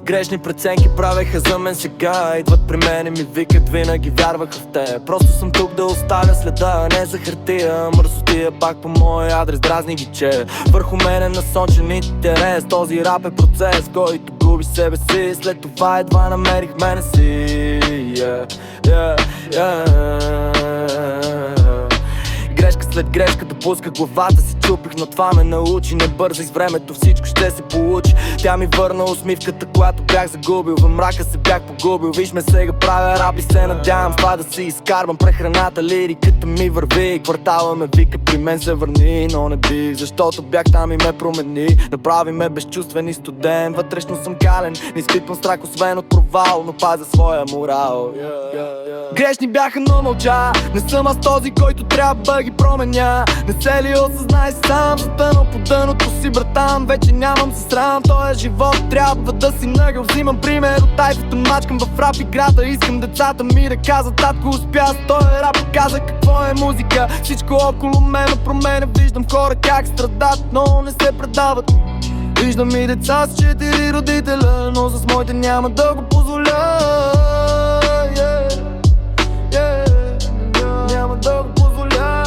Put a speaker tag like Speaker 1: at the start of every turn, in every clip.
Speaker 1: Грешни преценки правеха за мен сега. Идват при мен и ми викат, винаги вярваха в те. Просто съм тук да оставя следа, не за хартия. Мърсотия пак по моя адрес, дразни ги, че върху мене насочен интерес. Този рап е процес, който губи себе си. След това едва намерих мене си. Грешка след грешка допусках, главата си чупих, но това ме научи. Не бързай с времето, всичко ще се получи. Тя ми върна усмивката, която бях загубил. Във мрака се бях погубил. Виж ме сега правя рап и се надявам това да си изкарвам прехраната. Лириката ми върви, квартала ме вика, при мен се върни. Но не бих, защото бях там и ме промени. Направи ме безчувствен и студен. Вътрешно съм кален, не изпитвам страх освен от провал, но пазя своя морал. Грешни бяха, но мълча. Не съм аз този, който трябва да ги променя. Не се ли осъзнай сам, затънал по дъното си, братан. Вече нямам се срам, този живот трябва да си нъгъл. Взимам пример от тайфата, мачкам в рап играта. Искам децата ми да казват, татко успя с този рап и каза какво е музика. Всичко около мен променя, виждам хора как страдат, но не се предават. Виждам и деца с 4 родителя, но с моите няма да го позволя. Няма да го позволя.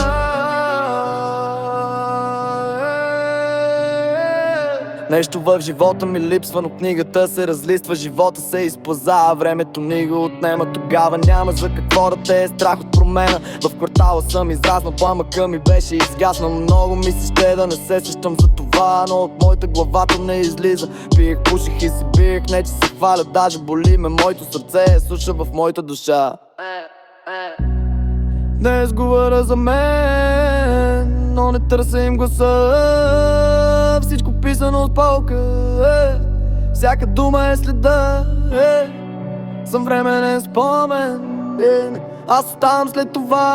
Speaker 1: Нещо в живота ми липсва, но книгата се разлиства. Живота се изплаза, времето ни го отнема. Тогава няма за какво да те е страх от промена. В квартала съм израснал, пламъка ми беше изгаснал. Много ми се ще да не се сещам за това, но от моята главата не излиза. Пиех, пуших и си биех, не че се хваля, даже боли ме моето сърце, суша в моята душа. Днес говоря за мен, но не търся им гласа. Всичко писано с палка, всяка дума е следа. Съм временен спомен, аз оставам след това.